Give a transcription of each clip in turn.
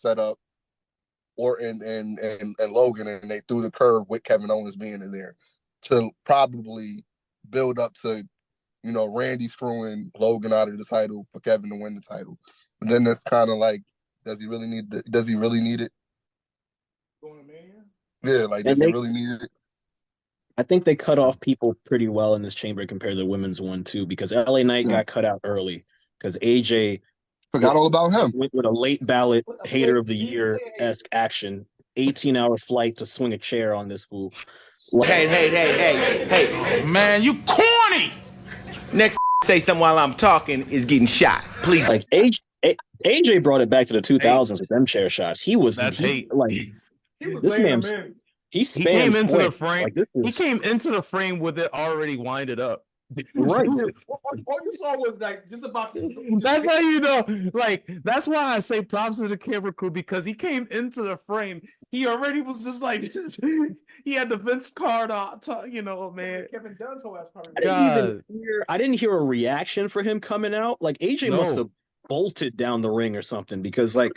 set up Orton and Logan, and they threw the curve with Kevin Owens being in there to probably build up to, Randy screwing Logan out of the title for Kevin to win the title. And then that's kind of like, does he really need it? Going to Mania? Yeah, like, does he really need it? I think they cut off people pretty well in this chamber compared to the women's one too, because LA Knight got cut out early because AJ forgot all about him with a late ballot hater of the year-esque action, 18-hour flight to swing a chair on this fool. Hey, man, you corny. Next say something while I'm talking is getting shot. Please. Like AJ brought it back to the 2000s with them chair shots. He was this man. He came into the frame. Like, he came into the frame with it already winded up. Right. All you saw was like just about to. That's how you know. Like, that's why I say props to the camera crew, because he came into the frame. He already was just like he had the Vince card on, man. Kevin Dunn's whole ass part. I didn't hear a reaction for him coming out. Like AJ must have bolted down the ring or something, because like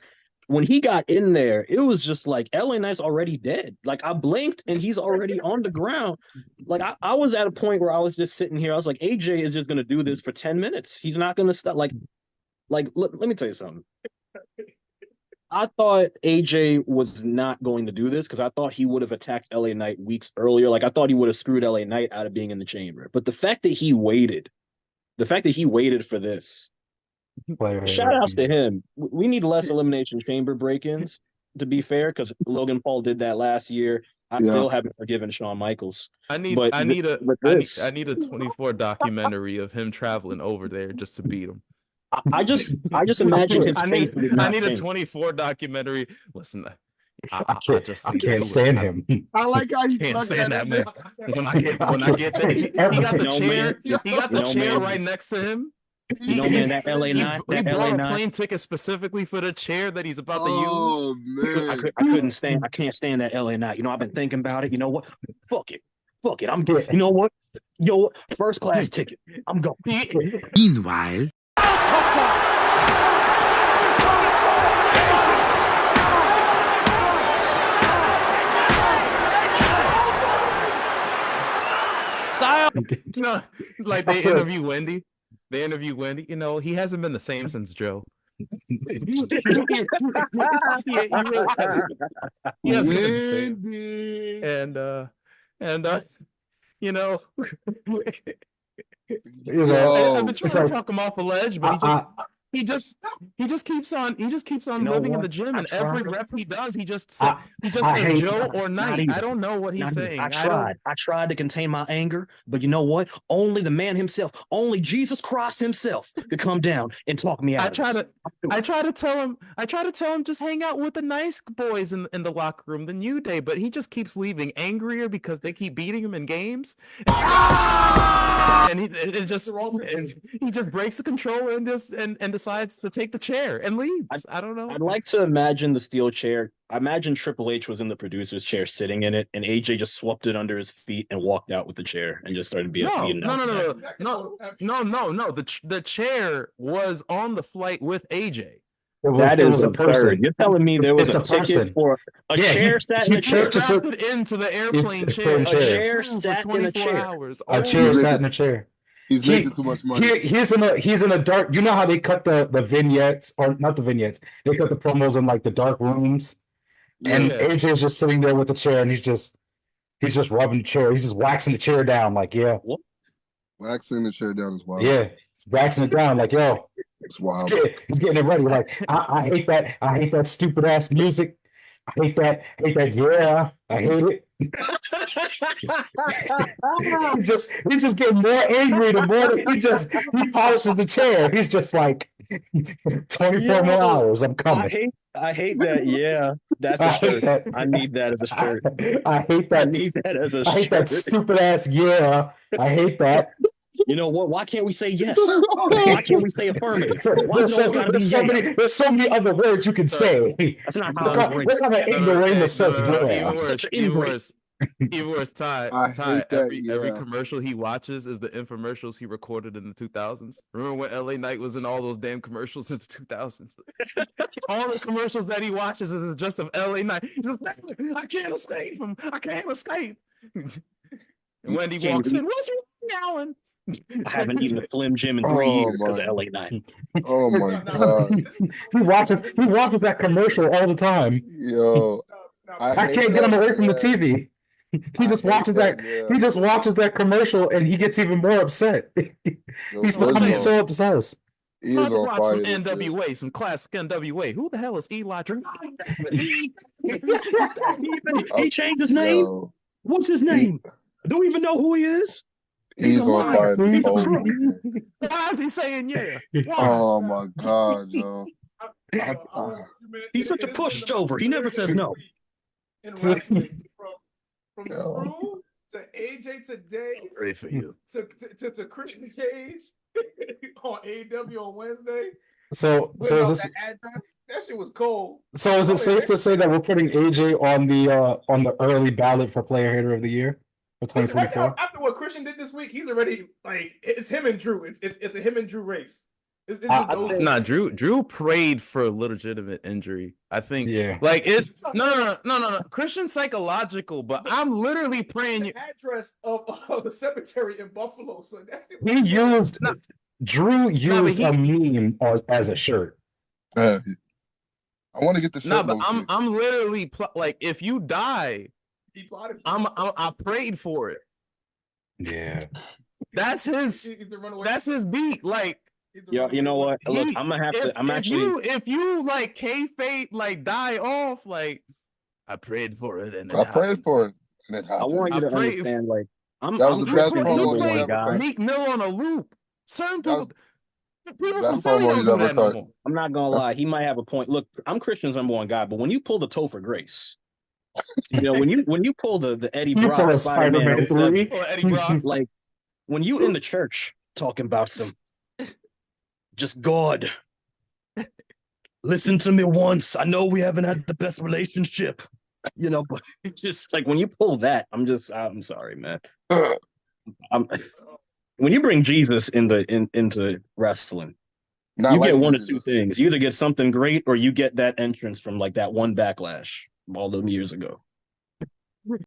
when he got in there, it was just like LA Knight's already dead. Like I blinked and he's already on the ground. Like I was at a point where I was just sitting here. I was like, AJ is just gonna do this for 10 minutes. He's not gonna stop. Like let me tell you something. I thought AJ was not going to do this because I thought he would have attacked LA Knight weeks earlier. Like I thought he would have screwed LA Knight out of being in the chamber. But the fact that he waited for this. Shout outs to him. We need less elimination chamber break-ins, to be fair, because Logan Paul did that last year. I still haven't forgiven Shawn Michaels. I need a 24 documentary of him traveling over there just to beat him. I just imagine his face. I need a 24 documentary. Listen, I can't stand him. I like how you can't stand that man. When I get there, he got the chair. He got the chair right next to him. Man, that LA Knight. He bought a plane ticket specifically for the chair that he's about to use. Oh man, I can't stand that LA Knight. I've been thinking about it. You know what? Fuck it. I'm good. You know what? First class ticket. I'm going. Meanwhile. Style. Like they interview Wendy. He hasn't been the same since Joe. He hasn't been the same. And I've been trying to talk him off a ledge, but he just keeps on living in the gym, and every rep he does, he just says Joe or Knight. I don't know what he's saying. I tried to contain my anger, but you know what? Only the man himself, only Jesus Christ himself could come down and talk me out. I try to tell him just hang out with the nice boys in the locker room, the New Day, but he just keeps leaving angrier because they keep beating him in games. And he just breaks the controller and decides to take the chair and leaves. I don't know. I'd like to imagine the steel chair. I imagine Triple H was in the producer's chair sitting in it, and AJ just swept it under his feet and walked out with the chair and just started being No. The chair was on the flight with AJ. That is absurd. You're telling me there was a ticket for a chair sat in a chair? Just into the airplane chair. A chair sat in a chair. A chair sat in a chair. He's making too much money. He's in a dark. You know how they cut the vignettes, or not the vignettes? They cut the promos in like the dark rooms, and AJ is just sitting there with the chair, and he's just rubbing the chair. He's just waxing the chair down, like waxing the chair down is wild. Yeah, he's waxing it down, like it's wild. He's getting it ready. Like I hate that. I hate that stupid ass music. I hate that. Yeah, I hate it. he's just getting more angry the more that he polishes the chair. He's just like 24 more hours. I'm coming. I hate that. Yeah, that's a shirt. I need that as a shirt. I hate that. I need that as a shirt. I hate that stupid ass. Yeah, I hate that. You know what? Why can't we say yes? Why can't we say affirmative? There's so many other words you can say. That's not what kind of ignoramus says even worse. Even worse, Ty, I hate that, every yeah. commercial he watches is the infomercials he recorded in the 2000s. Remember when LA Knight was in all those damn commercials in the 2000s? All the commercials that he watches is just of LA Knight. He's just like, I can't escape him. I can't escape. And Wendy walks in. What's wrong, Alan? I haven't eaten a Slim Jim in 3 years because of LA Knight. Oh my god. He watches that commercial all the time. Yo. I can't get him away from the TV. He just watches that. He just watches that commercial, and he gets even more upset. He's becoming so obsessed. He is on watch fire. some NWA, some classic NWA. Who the hell is Eli Drake? He changed his name. Yo, What's his name? Don't even know who he is. he's on fire. He's a crook. Why is he saying yeah? Why? Oh my god, yo. He's such a pushover. He never says no. In wrestling, from the Crew to AJ today, Ready for you. to Christian Cage on AEW on Wednesday. So is Without this? that address, that shit was cold. So is it safe to say that we're putting AJ on the early ballot for Player Hater of the Year for Listen, right 2024? now, after what Christian did this week, he's already like it's him and Drew. It's a him and Drew race. It's Nah, Drew prayed for a legitimate injury. I think. Yeah. Like it's no. Christian's psychological, but I'm literally praying. the address of the cemetery in Buffalo. So that shit He used Drew but used a meme as a shirt. I want to get the shirt. Nah, but I'm literally like, if you die, he plotted. I prayed for it. Yeah. That's his. That's his beat. Like. Yo, you know what? Look, I'm gonna have to. If you like kayfabe, like die off, like I prayed for it, and I prayed for it. And it I happened. want you to understand. Like, I'm. That was I'm the best Christian's promo number he's one ever guy. cut. Meek Mill on a loop. Certain That was people best from Philly promo don't he's do ever that no cut. more. I'm not gonna lie. He might have a point. Look, I'm Christian's number one guy, but when you pull the Topher Grace, you know, when you pull the Eddie You Brock pull a Spider-Man Spider-Man 07, 3. Or Eddie Brock. like when you in the church talking about some just God. Listen to me once. I know we haven't had the best relationship, you know, but just like when you pull that, I'm sorry, man. When you bring Jesus into wrestling, Not you like get one of Jesus. two things. You either get something great or you get that entrance from like that one Backlash all those years ago.